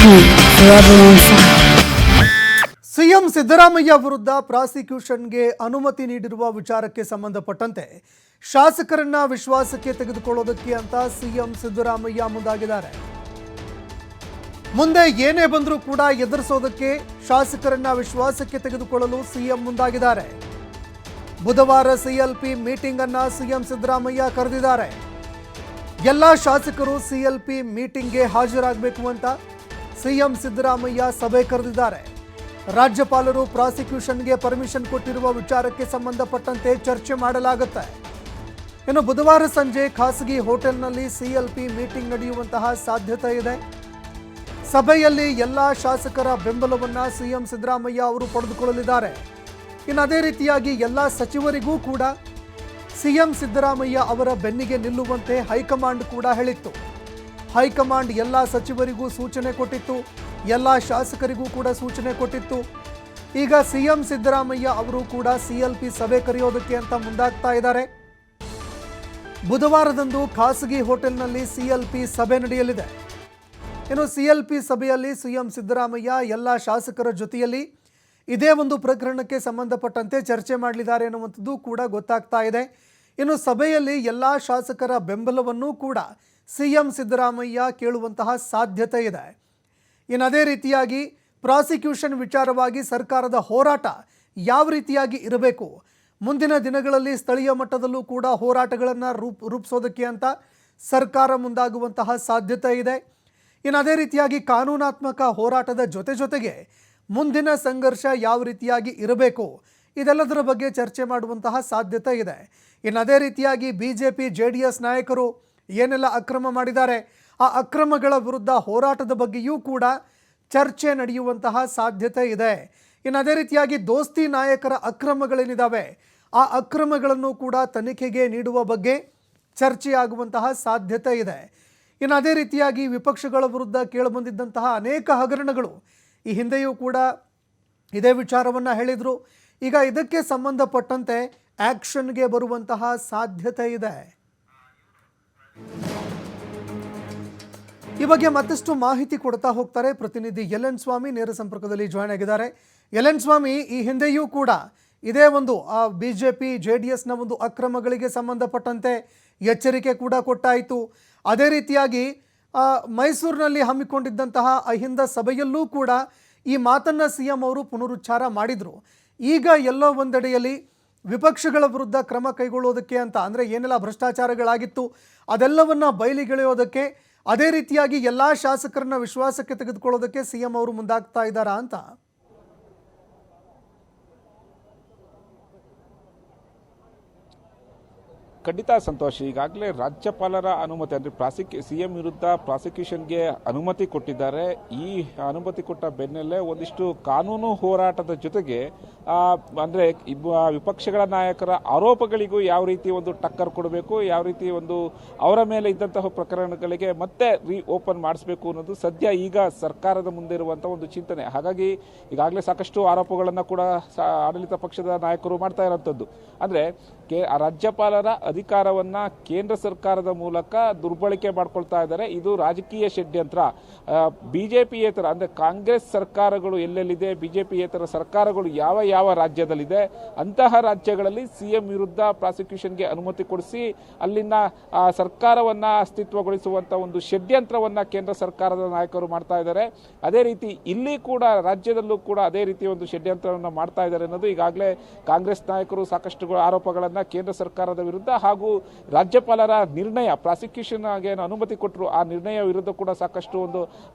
TV, forever on fire. CM Siddaramaiah ವಿರುದ್ಧ ಪ್ರಾಸಿಕ್ಯೂಷನ್ಗೆ ಅನುಮತಿ ನೀಡಿರುವ ವಿಚಾರಕ್ಕೆ ಸಂಬಂಧಪಟ್ಟಂತೆ ಶಾಸಕರನ್ನ ವಿಶ್ವಾಸಕ್ಕೆ ತೆಗೆದುಕೊಳ್ಳೋದಕ್ಕೆ ಅಂತ ಸಿಎಂ ಸಿದ್ದರಾಮಯ್ಯ ಮುಂದಾಗಿದ್ದಾರೆ. ಮುಂದೆ ಏನೇ ಬಂದರೂ ಕೂಡ ಎದುರಿಸೋದಕ್ಕೆ ಶಾಸಕರನ್ನ ವಿಶ್ವಾಸಕ್ಕೆ ತೆಗೆದುಕೊಳ್ಳಲು ಸಿಎಂ ಮುಂದಾಗಿದ್ದಾರೆ. ಬುಧವಾರ ಸಿಎಲ್ಪಿ ಮೀಟಿಂಗ್ ಅನ್ನ ಸಿಎಂ ಸಿದ್ದರಾಮಯ್ಯ ಕರೆದಿದ್ದಾರೆ. ಎಲ್ಲ ಶಾಸಕರು ಸಿಎಲ್ಪಿ ಮೀಟಿಂಗ್ಗೆ ಹಾಜರಾಗಬೇಕು ಅಂತ ಸಿಎಂ ಸಿದ್ದರಾಮಯ್ಯ ಸಭೆ ಕರೆದಿದ್ದಾರೆ. ರಾಜ್ಯಪಾಲರು ಪ್ರಾಸಿಕ್ಯೂಷನ್ಗೆ ಪರ್ಮಿಷನ್ ಕೊಟ್ಟಿರುವ ವಿಚಾರಕ್ಕೆ ಸಂಬಂಧಪಟ್ಟಂತೆ ಚರ್ಚೆ ಮಾಡಲಾಗುತ್ತೆ. ಇನ್ನು ಬುಧವಾರ ಸಂಜೆ ಖಾಸಗಿ ಹೋಟೆಲ್ನಲ್ಲಿ ಸಿಎಲ್ಪಿ ಮೀಟಿಂಗ್ ನಡೆಯುವಂತಹ ಸಾಧ್ಯತೆ ಇದೆ. ಸಭೆಯಲ್ಲಿ ಎಲ್ಲ ಶಾಸಕರ ಬೆಂಬಲವನ್ನ ಸಿಎಂ ಸಿದ್ದರಾಮಯ್ಯ ಅವರು ಪಡೆದುಕೊಳ್ಳಲಿದ್ದಾರೆ. ಇನ್ನು ಅದೇ ರೀತಿಯಾಗಿ ಎಲ್ಲ ಸಚಿವರಿಗೂ ಕೂಡ ಸಿಎಂ ಸಿದ್ದರಾಮಯ್ಯ ಅವರ ಬೆನ್ನಿಗೆ ನಿಲ್ಲುವಂತೆ ಹೈಕಮಾಂಡ್ ಕೂಡ ಹೇಳಿತ್ತು. ಹೈಕಮಾಂಡ್ ಎಲ್ಲ ಸಚಿವರಿಗೂ ಸೂಚನೆ ಕೊಟ್ಟಿತ್ತು, ಎಲ್ಲ ಶಾಸಕರಿಗೂ ಕೂಡ ಸೂಚನೆ ಕೊಟ್ಟಿತ್ತು. ಈಗ ಸಿಎಂ ಸಿದ್ದರಾಮಯ್ಯ ಅವರು ಕೂಡ ಸಿಎಲ್ಪಿ ಸಭೆ ಕರೆಯೋದಕ್ಕೆ ಅಂತ ಮುಂದಾಗ್ತಾ ಇದ್ದಾರೆ. ಬುಧವಾರದಂದು ಖಾಸಗಿ ಹೋಟೆಲ್ನಲ್ಲಿ ಸಿಎಲ್ಪಿ ಸಭೆ ನಡೆಯಲಿದೆ. ಇನ್ನು ಸಿಎಲ್ಪಿ ಸಭೆಯಲ್ಲಿ ಸಿಎಂ ಸಿದ್ದರಾಮಯ್ಯ ಎಲ್ಲ ಶಾಸಕರ ಜೊತೆಯಲ್ಲಿ ಇದೇ ಒಂದು ಪ್ರಕರಣಕ್ಕೆ ಸಂಬಂಧಪಟ್ಟಂತೆ ಚರ್ಚೆ ಮಾಡಲಿದ್ದಾರೆ ಎನ್ನುವಂಥದ್ದು ಕೂಡ ಗೊತ್ತಾಗ್ತಾ ಇದೆ. ಇನ್ನು ಸಭೆಯಲ್ಲಿ ಎಲ್ಲ ಶಾಸಕರ ಬೆಂಬಲವನ್ನೂ ಕೂಡ ಸಿಎಂ ಸಿದ್ದರಾಮಯ್ಯ ಕೇಳುವಂತಹ ಸಾಧ್ಯತೆ ಇದೆ. ಇನ್ನು ಅದೇ ರೀತಿಯಾಗಿ ಪ್ರಾಸಿಕ್ಯೂಷನ್ ವಿಚಾರವಾಗಿ ಸರ್ಕಾರದ ಹೋರಾಟ ಯಾವ ರೀತಿಯಾಗಿ ಇರಬೇಕು, ಮುಂದಿನ ದಿನಗಳಲ್ಲಿ ಸ್ಥಳೀಯ ಮಟ್ಟದಲ್ಲೂ ಕೂಡ ಹೋರಾಟಗಳನ್ನು ರೂಪಿಸೋದಕ್ಕೆ ಅಂತ ಸರ್ಕಾರ ಮುಂದಾಗುವಂತಹ ಸಾಧ್ಯತೆ ಇದೆ. ಇನ್ನು ಅದೇ ರೀತಿಯಾಗಿ ಕಾನೂನಾತ್ಮಕ ಹೋರಾಟದ ಜೊತೆಗೆ ಮುಂದಿನ ಸಂಘರ್ಷ ಯಾವ ರೀತಿಯಾಗಿ ಇರಬೇಕು, ಇದೆಲ್ಲದರ ಬಗ್ಗೆ ಚರ್ಚೆ ಮಾಡುವಂತಹ ಸಾಧ್ಯತೆ ಇದೆ. ಇನ್ನು ಅದೇ ರೀತಿಯಾಗಿ ಬಿಜೆಪಿ JDS ನಾಯಕರು ಏನೆಲ್ಲ ಅಕ್ರಮ ಮಾಡಿದ್ದಾರೆ, ಆ ಅಕ್ರಮಗಳ ವಿರುದ್ಧ ಹೋರಾಟದ ಬಗ್ಗೆಯೂ ಕೂಡ ಚರ್ಚೆ ನಡೆಯುವಂತಹ ಸಾಧ್ಯತೆ ಇದೆ. ಇನ್ನು ಅದೇ ರೀತಿಯಾಗಿ ದೋಸ್ತಿ ನಾಯಕರ ಅಕ್ರಮಗಳೇನಿದ್ದಾವೆ ಆ ಅಕ್ರಮಗಳನ್ನು ಕೂಡ ತನಿಖೆಗೆ ನೀಡುವ ಬಗ್ಗೆ ಚರ್ಚೆಯಾಗುವಂತಹ ಸಾಧ್ಯತೆ ಇದೆ. ಇನ್ನು ಅದೇ ರೀತಿಯಾಗಿ ವಿಪಕ್ಷಗಳ ವಿರುದ್ಧ ಕೇಳಿಬಂದಿದ್ದಂತಹ ಅನೇಕ ಹಗರಣಗಳು ಈ ಹಿಂದೆಯೂ ಕೂಡ ಇದೇ ವಿಚಾರವನ್ನು ಹೇಳಿದರು. ಈಗ ಇದಕ್ಕೆ ಸಂಬಂಧಪಟ್ಟಂತೆ ಆಕ್ಷನ್ಗೆ ಬರುವಂತಹ ಸಾಧ್ಯತೆ ಇದೆ. ಈ ಬಗ್ಗೆ ಮತ್ತಷ್ಟು ಮಾಹಿತಿ ಕೊಡ್ತಾ ಹೋಗ್ತಾರೆ ಪ್ರತಿನಿಧಿ LN ಸ್ವಾಮಿ ನೇರ ಸಂಪರ್ಕದಲ್ಲಿ ಜಾಯ್ನ್ ಆಗಿದ್ದಾರೆ. LN ಸ್ವಾಮಿ, ಈ ಹಿಂದೆಯೂ ಕೂಡ ಇದೇ ಒಂದು ಬಿಜೆಪಿ JDSನ ಒಂದು ಅಕ್ರಮಗಳಿಗೆ ಸಂಬಂಧಪಟ್ಟಂತೆ ಎಚ್ಚರಿಕೆ ಕೂಡ ಕೊಟ್ಟಾಯಿತು. ಅದೇ ರೀತಿಯಾಗಿ ಮೈಸೂರಿನಲ್ಲಿ ಹಮ್ಮಿಕೊಂಡಿದ್ದಂತಹ ಅಹಿಂದ ಸಭೆಯಲ್ಲೂ ಕೂಡ ಈ ಮಾತನ್ನು ಸಿಎಂ ಅವರು ಪುನರುಚ್ಚಾರ ಮಾಡಿದರು. ಈಗ ಎಲ್ಲೋ ಒಂದೆಡೆಯಲ್ಲಿ ವಿಪಕ್ಷಗಳ ವಿರುದ್ಧ ಕ್ರಮ ಕೈಗೊಳ್ಳೋದಕ್ಕೆ ಅಂತ ಅಂದರೆ ಏನೆಲ್ಲ ಭ್ರಷ್ಟಾಚಾರಗಳಾಗಿತ್ತು ಅದೆಲ್ಲವನ್ನು ಬಯಲಿಗೆಳೆಯೋದಕ್ಕೆ, ಅದೇ ರೀತಿಯಾಗಿ ಎಲ್ಲ ಶಾಸಕರನ್ನ ವಿಶ್ವಾಸಕ್ಕೆ ತೆಗೆದುಕೊಳ್ಳೋದಕ್ಕೆ ಸಿಎಂ ಅವರು ಮುಂದಾಗ್ತಾ ಇದ್ದಾರಾ ಅಂತ? ಖಂಡಿತ ಸಂತೋಷ್, ಈಗಾಗಲೇ ರಾಜ್ಯಪಾಲರ ಅನುಮತಿ ಅಂದರೆ ಸಿಎಂ ವಿರುದ್ಧ ಪ್ರಾಸಿಕ್ಯೂಷನ್ಗೆ ಅನುಮತಿ ಕೊಟ್ಟಿದ್ದಾರೆ. ಈ ಅನುಮತಿ ಕೊಟ್ಟ ಬೆನ್ನಲ್ಲೇ ಒಂದಿಷ್ಟು ಕಾನೂನು ಹೋರಾಟದ ಜೊತೆಗೆ ಅಂದರೆ ವಿಪಕ್ಷಗಳ ನಾಯಕರ ಆರೋಪಗಳಿಗೂ ಯಾವ ರೀತಿ ಒಂದು ಟಕ್ಕರ್ ಕೊಡಬೇಕು, ಯಾವ ರೀತಿ ಒಂದು ಅವರ ಮೇಲೆ ಇದ್ದಂತಹ ಪ್ರಕರಣಗಳಿಗೆ ಮತ್ತೆ ಓಪನ್ ಮಾಡಿಸಬೇಕು ಅನ್ನೋದು ಸದ್ಯ ಈಗ ಸರ್ಕಾರದ ಮುಂದೆ ಇರುವಂಥ ಒಂದು ಚಿಂತನೆ. ಹಾಗಾಗಿ ಈಗಾಗಲೇ ಸಾಕಷ್ಟು ಆರೋಪಗಳನ್ನು ಕೂಡ ಆಡಳಿತ ಪಕ್ಷದ ನಾಯಕರು ಮಾಡ್ತಾ ಇರೋಂಥದ್ದು. ಅಂದರೆ ರಾಜ್ಯಪಾಲರ ಅಧಿಕಾರವನ್ನ ಕೇಂದ್ರ ಸರ್ಕಾರದ ಮೂಲಕ ದುರ್ಬಳಕೆ ಮಾಡ್ಕೊಳ್ತಾ ಇದ್ದಾರೆ. ಇದು ರಾಜಕೀಯ ಷಡ್ಯಂತ್ರ. ಬಿಜೆಪಿಯೇತರ ಅಂದ್ರೆ ಕಾಂಗ್ರೆಸ್ ಸರ್ಕಾರಗಳು ಎಲ್ಲೆಲ್ಲಿದೆ, ಬಿಜೆಪಿಯೇತರ ಸರ್ಕಾರಗಳು ಯಾವ ರಾಜ್ಯದಲ್ಲಿದೆ ಅಂತಹ ರಾಜ್ಯಗಳಲ್ಲಿ ಸಿಎಂ ವಿರುದ್ಧ ಪ್ರಾಸಿಕ್ಯೂಷನ್ಗೆ ಅನುಮತಿ ಕೊಡಿಸಿ ಅಲ್ಲಿನ ಸರ್ಕಾರವನ್ನ ಅಸ್ತಿತ್ವಗೊಳಿಸುವಂತ ಒಂದು ಷಡ್ಯಂತ್ರವನ್ನ ಕೇಂದ್ರ ಸರ್ಕಾರದ ನಾಯಕರು ಮಾಡ್ತಾ ಇದ್ದಾರೆ. ಅದೇ ರೀತಿ ಇಲ್ಲಿ ಕೂಡ ರಾಜ್ಯದಲ್ಲೂ ಕೂಡ ಅದೇ ರೀತಿ ಒಂದು ಷಡ್ಯಂತ್ರವನ್ನ ಮಾಡ್ತಾ ಇದ್ದಾರೆ ಅನ್ನೋದು ಈಗಾಗಲೇ ಕಾಂಗ್ರೆಸ್ ನಾಯಕರು ಸಾಕಷ್ಟು ಆರೋಪಗಳನ್ನ ಕೇಂದ್ರ ಸರ್ಕಾರದ ವಿರುದ್ಧ ಹಾಗೂ ರಾಜ್ಯಪಾಲರ ನಿರ್ಣಯ ಪ್ರಾಸಿಕ್ಯೂಷನ್ ಏನು ಅನುಮತಿ ಕೊಟ್ಟರು ಆ ನಿರ್ಣಯ ವಿರುದ್ಧ ಕೂಡ ಸಾಕಷ್ಟು ಒಂದು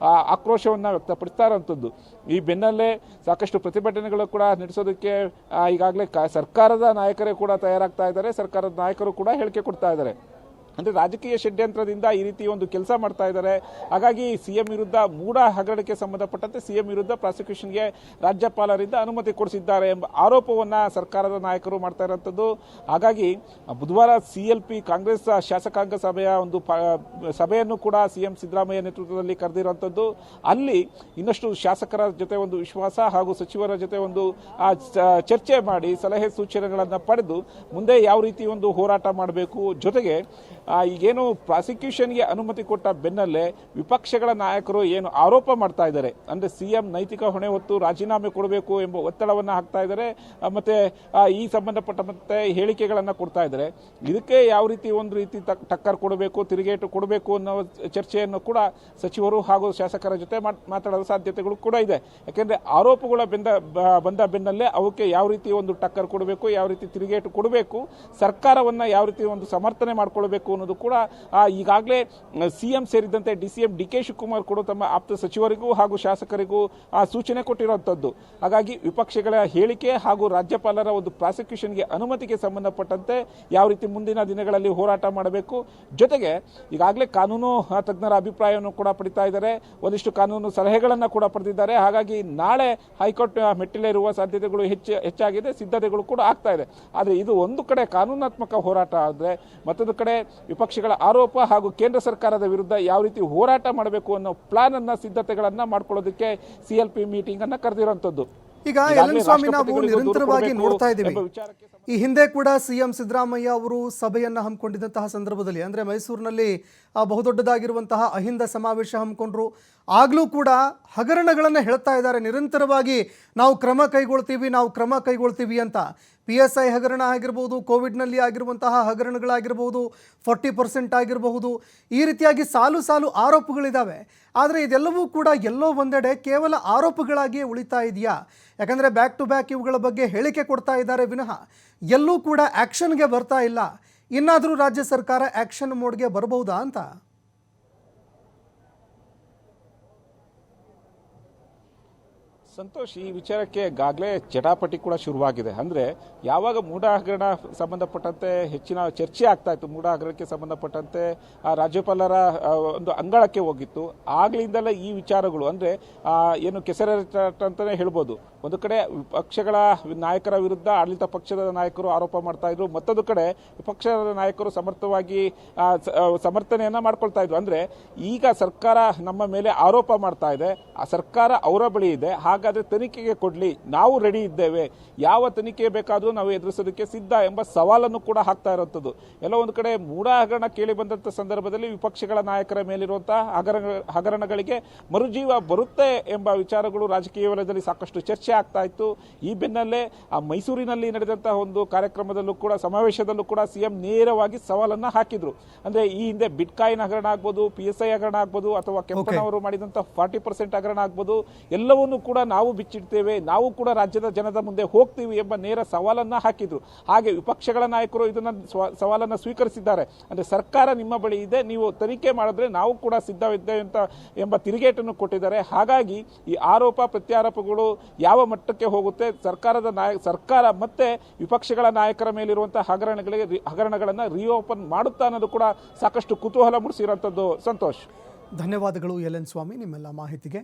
ಆಕ್ರೋಶವನ್ನ ವ್ಯಕ್ತಪಡಿಸ್ತಾ ಇರುವಂಥದ್ದು. ಈ ಬೆನ್ನಲ್ಲೇ ಸಾಕಷ್ಟು ಪ್ರತಿಭಟನೆಗಳು ಕೂಡ ನಡೆಸೋದಕ್ಕೆ ಈಗಾಗಲೇ ಸರ್ಕಾರದ ನಾಯಕರೇ ಕೂಡ ತಯಾರಾಗ್ತಾ ಇದ್ದಾರೆ. ಸರ್ಕಾರದ ನಾಯಕರು ಕೂಡ ಹೇಳಿಕೆ ಕೊಡ್ತಾ ಇದ್ದಾರೆ. ಅಂದರೆ ರಾಜಕೀಯ ಷಡ್ಯಂತ್ರದಿಂದ ಈ ರೀತಿ ಒಂದು ಕೆಲಸ ಮಾಡ್ತಾ ಇದ್ದಾರೆ. ಹಾಗಾಗಿ ಸಿಎಂ ವಿರುದ್ಧ ಮೂಢ ಹಗರಣಕ್ಕೆ ಸಂಬಂಧಪಟ್ಟಂತೆ ಸಿಎಂ ವಿರುದ್ಧ ಪ್ರಾಸಿಕ್ಯೂಷನ್ಗೆ ರಾಜ್ಯಪಾಲರಿಂದ ಅನುಮತಿ ಕೊಡಿಸಿದ್ದಾರೆ ಎಂಬ ಆರೋಪವನ್ನ ಸರ್ಕಾರದ ನಾಯಕರು ಮಾಡ್ತಾ ಇರುವಂಥದ್ದು. ಹಾಗಾಗಿ ಬುಧವಾರ ಸಿಎಲ್ಪಿ ಕಾಂಗ್ರೆಸ್ ಶಾಸಕಾಂಗ ಸಭೆಯ ಒಂದು ಸಭೆಯನ್ನು ಕೂಡ ಸಿಎಂ ಸಿದ್ದರಾಮಯ್ಯ ನೇತೃತ್ವದಲ್ಲಿ ಕರೆದಿರುವಂಥದ್ದು. ಅಲ್ಲಿ ಇನ್ನಷ್ಟು ಶಾಸಕರ ಜೊತೆ ಒಂದು ವಿಶ್ವಾಸ ಹಾಗೂ ಸಚಿವರ ಜೊತೆ ಒಂದು ಚರ್ಚೆ ಮಾಡಿ ಸಲಹೆ ಸೂಚನೆಗಳನ್ನು ಪಡೆದು ಮುಂದೆ ಯಾವ ರೀತಿ ಒಂದು ಹೋರಾಟ ಮಾಡಬೇಕು, ಜೊತೆಗೆ ಈಗೇನು ಪ್ರಾಸಿಕ್ಯೂಷನ್ಗೆ ಅನುಮತಿ ಕೊಟ್ಟ ಬೆನ್ನಲ್ಲೇ ವಿಪಕ್ಷಗಳ ನಾಯಕರು ಏನು ಆರೋಪ ಮಾಡ್ತಾ ಇದ್ದಾರೆ, ಅಂದರೆ CM ನೈತಿಕ ಹೊಣೆ ಹೊತ್ತು ರಾಜೀನಾಮೆ ಕೊಡಬೇಕು ಎಂಬ ಒತ್ತಡವನ್ನು ಹಾಕ್ತಾ ಇದ್ದಾರೆ, ಮತ್ತೆ ಈ ಸಂಬಂಧಪಟ್ಟ ಮತ್ತೆ ಹೇಳಿಕೆಗಳನ್ನು ಕೊಡ್ತಾ ಇದ್ದಾರೆ. ಇದಕ್ಕೆ ಯಾವ ರೀತಿ ಒಂದು ರೀತಿ ಟಕ್ಕರ್ ಕೊಡಬೇಕು, ತಿರುಗೇಟು ಕೊಡಬೇಕು ಅನ್ನೋ ಚರ್ಚೆಯನ್ನು ಕೂಡ ಸಚಿವರು ಹಾಗೂ ಶಾಸಕರ ಜೊತೆ ಮಾತಾಡೋ ಸಾಧ್ಯತೆಗಳು ಕೂಡ ಇದೆ. ಯಾಕೆಂದರೆ ಆರೋಪಗಳ ಬಂದ ಬೆನ್ನಲ್ಲೇ ಅವಕ್ಕೆ ಯಾವ ರೀತಿ ಒಂದು ಟಕ್ಕರ್ ಕೊಡಬೇಕು, ಯಾವ ರೀತಿ ತಿರುಗೇಟು ಕೊಡಬೇಕು, ಸರ್ಕಾರವನ್ನು ಯಾವ ರೀತಿ ಒಂದು ಸಮರ್ಥನೆ ಮಾಡಿಕೊಳ್ಬೇಕು ಅನ್ನೋದು ಕೂಡ ಈಗಾಗಲೇ CM ಸೇರಿದಂತೆ DCM DK ಶಿವಕುಮಾರ್ ಕೂಡ ತಮ್ಮ ಆಪ್ತ ಸಚಿವರಿಗೂ ಹಾಗೂ ಶಾಸಕರಿಗೂ ಸೂಚನೆ ಕೊಟ್ಟಿರುವಂಥದ್ದು. ಹಾಗಾಗಿ ವಿಪಕ್ಷಗಳ ಹೇಳಿಕೆ ಹಾಗೂ ರಾಜ್ಯಪಾಲರ ಒಂದು ಪ್ರಾಸಿಕ್ಯೂಷನ್ಗೆ ಅನುಮತಿಗೆ ಸಂಬಂಧಪಟ್ಟಂತೆ ಯಾವ ರೀತಿ ಮುಂದಿನ ದಿನಗಳಲ್ಲಿ ಹೋರಾಟ ಮಾಡಬೇಕು, ಜೊತೆಗೆ ಈಗಾಗಲೇ ಕಾನೂನು ತಜ್ಞರ ಅಭಿಪ್ರಾಯವನ್ನು ಕೂಡ ಪಡಿತಾ ಇದ್ದಾರೆ, ಒಂದಿಷ್ಟು ಕಾನೂನು ಸಲಹೆಗಳನ್ನು ಕೂಡ ಪಡೆದಿದ್ದಾರೆ. ಹಾಗಾಗಿ ನಾಳೆ ಹೈಕೋರ್ಟ್ ಮೆಟ್ಟಿಲೇರುವ ಸಾಧ್ಯತೆಗಳು ಹೆಚ್ಚಾಗಿದೆ, ಸಿದ್ಧತೆಗಳು ಕೂಡ ಆಗ್ತಾ ಇದೆ. ಆದರೆ ಇದು ಒಂದು ಕಡೆ ಕಾನೂನಾತ್ಮಕ ಹೋರಾಟ ಆದರೆ, ಮತ್ತೊಂದು ಕಡೆ ವಿಪಕ್ಷಗಳ ಆರೋಪ ಹಾಗೂ ಕೇಂದ್ರ ಸರ್ಕಾರದ ವಿರುದ್ಧ ಯಾವ ರೀತಿ ಹೋರಾಟ ಮಾಡಬೇಕು ಅನ್ನೋ ಪ್ಲಾನ್ ಅನ್ನ ಸಿದ್ಧತೆಗಳನ್ನ ಮಾಡ್ಕೊಳ್ಳೋದಕ್ಕೆ CLP ಮೀಟಿಂಗ್ ಅನ್ನ ಕರೆದಿರುವಂತದ್ದು. ಈಗ ಎಲ್ ಸ್ವಾಮಿ, ನಾವು ನಿರಂತರವಾಗಿ ನೋಡ್ತಾ ಇದ್ದೀವಿ, ಈ ಹಿಂದೆ ಕೂಡ CM ಸಿದ್ದರಾಮಯ್ಯ ಅವರು ಸಭೆಯನ್ನು ಹಮ್ಮಿಕೊಂಡಿದ್ದಂತಹ ಸಂದರ್ಭದಲ್ಲಿ, ಅಂದರೆ ಮೈಸೂರಿನಲ್ಲಿ ಬಹುದೊಡ್ಡದಾಗಿರುವಂತಹ ಅಹಿಂದ ಸಮಾವೇಶ ಹಮ್ಮಿಕೊಂಡ್ರು. ಆಗಲೂ ಕೂಡ ಹಗರಣಗಳನ್ನು ಹೇಳ್ತಾ ಇದ್ದಾರೆ ನಿರಂತರವಾಗಿ, ನಾವು ಕ್ರಮ ಕೈಗೊಳ್ತೀವಿ ಅಂತ. PSI ಹಗರಣ ಆಗಿರ್ಬೋದು, ಕೋವಿಡ್ನಲ್ಲಿ ಆಗಿರುವಂತಹ ಹಗರಣಗಳಾಗಿರ್ಬೋದು, 40% ಆಗಿರಬಹುದು, ಈ ರೀತಿಯಾಗಿ ಸಾಲು ಆರೋಪಗಳಿದ್ದಾವೆ. ಆದರೆ ಇದೆಲ್ಲವೂ ಕೂಡ ಎಲ್ಲೋ ಒಂದೆಡೆ ಕೇವಲ ಆರೋಪಗಳಾಗಿಯೇ ಉಳಿತಾ ಇದೆಯಾ? ಯಾಕಂದರೆ ಬ್ಯಾಕ್ ಟು ಬ್ಯಾಕ್ ಇವುಗಳ ಬಗ್ಗೆ ಹೇಳಿಕೆ ಕೊಡ್ತಾ ಇದ್ದಾರೆ ವಿನಃ ಎಲ್ಲೂ ಕೂಡ ಆ್ಯಕ್ಷನ್ಗೆ ಬರ್ತಾ ಇಲ್ಲ. ಇನ್ನಾದರೂ ರಾಜ್ಯ ಸರ್ಕಾರ ಆ್ಯಕ್ಷನ್ ಮೋಡ್ಗೆ ಬರಬಹುದಾ ಅಂತ? ಸಂತೋಷ್, ಈ ವಿಚಾರಕ್ಕೆ ಈಗಾಗಲೇ ಚಟಾಪಟಿ ಕೂಡ ಶುರುವಾಗಿದೆ. ಅಂದರೆ ಯಾವಾಗ ಮೂಢ ಹಗರಣ ಸಂಬಂಧಪಟ್ಟಂತೆ ಹೆಚ್ಚಿನ ಚರ್ಚೆ ಆಗ್ತಾ ಇತ್ತು, ಮೂಢ ಹಗರಣಕ್ಕೆ ಸಂಬಂಧಪಟ್ಟಂತೆ ರಾಜ್ಯಪಾಲರ ಒಂದು ಅಂಗಳಕ್ಕೆ ಹೋಗಿತ್ತು, ಆಗ್ಲಿಂದಲೇ ಈ ವಿಚಾರಗಳು ಅಂದರೆ ಏನು ಕೆಸರಂತಲೇ ಹೇಳ್ಬೋದು. ಒಂದು ಕಡೆ ವಿಪಕ್ಷಗಳ ನಾಯಕರ ವಿರುದ್ಧ ಆಡಳಿತ ಪಕ್ಷದ ನಾಯಕರು ಆರೋಪ ಮಾಡ್ತಾ ಇದ್ರು, ಮತ್ತೊಂದು ಕಡೆ ವಿಪಕ್ಷದ ನಾಯಕರು ಸಮರ್ಥವಾಗಿ ಸಮರ್ಥನೆಯನ್ನ ಮಾಡ್ಕೊಳ್ತಾ ಇದ್ರು. ಅಂದರೆ ಈಗ ಸರ್ಕಾರ ನಮ್ಮ ಮೇಲೆ ಆರೋಪ ಮಾಡ್ತಾ ಇದೆ, ಆ ಸರ್ಕಾರ ಅವರ ಬಳಿ ಇದೆ, ಹಾಗಾದ್ರೆ ತನಿಖೆಗೆ ಕೊಡ್ಲಿ, ನಾವು ರೆಡಿ ಇದ್ದೇವೆ, ಯಾವ ತನಿಖೆ ಬೇಕಾದರೂ ನಾವು ಎದುರಿಸೋದಕ್ಕೆ ಸಿದ್ಧ ಎಂಬ ಸವಾಲನ್ನು ಕೂಡ ಹಾಕ್ತಾ ಇರುವಂಥದ್ದು. ಎಲ್ಲ ಒಂದು ಕಡೆ ಮೂಢ ಹಗರಣ ಕೇಳಿ ಬಂದಂಥ ಸಂದರ್ಭದಲ್ಲಿ ವಿಪಕ್ಷಗಳ ನಾಯಕರ ಮೇಲಿರುವಂತಹ ಹಗರಣಗಳಿಗೆ ಮರುಜೀವ ಬರುತ್ತೆ ಎಂಬ ವಿಚಾರಗಳು ರಾಜಕೀಯ ವಲಯದಲ್ಲಿ ಸಾಕಷ್ಟು ಚರ್ಚೆ ಆಗ್ತಾ ಇತ್ತು. ಈ ಬೆನ್ನಲ್ಲೇ ಆ ಮೈಸೂರಿನಲ್ಲಿ ನಡೆದಂತಹ ಒಂದು ಕಾರ್ಯಕ್ರಮದಲ್ಲೂ ಕೂಡ, ಸಮಾವೇಶದಲ್ಲೂ ಕೂಡ CM ನೇರವಾಗಿ ಸವಾಲನ್ನ ಹಾಕಿದ್ರು. ಅಂದ್ರೆ ಈ ಹಿಂದೆ ಬಿಟ್ಕಾಯಿನ್ ಹಗರಣ ಆಗ್ಬೋದು, PSI ಹಗರಣ ಆಗ್ಬೋದು, ಅಥವಾ ಕೆಂಪನವರು ಮಾಡಿದಂತಹ 40% ಹಗರಣ ಆಗ್ಬೋದು, ಎಲ್ಲವನ್ನೂ ಕೂಡ ನಾವು ಬಿಚ್ಚಿಡ್ತೇವೆ, ನಾವು ಕೂಡ ರಾಜ್ಯದ ಜನದ ಮುಂದೆ ಹೋಗ್ತೀವಿ ಎಂಬ ನೇರ ಸವಾಲನ್ನ ಹಾಕಿದ್ರು. ಹಾಗೆ ವಿಪಕ್ಷಗಳ ನಾಯಕರು ಇದನ್ನ ಸವಾಲನ್ನ ಸ್ವೀಕರಿಸಿದ್ದಾರೆ. ಅಂದ್ರೆ ಸರ್ಕಾರ ನಿಮ್ಮ ಬಳಿ ಇದೆ, ನೀವು ತನಿಖೆ ಮಾಡಿದ್ರೆ ನಾವು ಕೂಡ ಸಿದ್ಧವಿದ್ದೇವೆ ಅಂತ ಎಂಬ ತಿರುಗೇಟನ್ನು ಕೊಟ್ಟಿದ್ದಾರೆ. ಹಾಗಾಗಿ ಈ ಆರೋಪ ಪ್ರತ್ಯಾರೋಪಗಳು ಯಾವ ಮಟ್ಟಕ್ಕೆ ಹೋಗುತ್ತೆ, ಸರ್ಕಾರ ಮತ್ತೆ ವಿಪಕ್ಷಗಳ ನಾಯಕರ ಮೇಲಿರುವಂತಹ ಹಗರಣಗಳನ್ನ ರಿಓಪನ್ ಮಾಡುತ್ತಾ ಅನ್ನೋದು ಕೂಡ ಸಾಕಷ್ಟು ಕುತೂಹಲ ಮೂಡಿಸಿರುವಂತದ್ದು. ಸಂತೋಷ್, ಧನ್ಯವಾದಗಳು LN ಸ್ವಾಮಿ ನಿಮ್ಮೆಲ್ಲ ಮಾಹಿತಿಗೆ.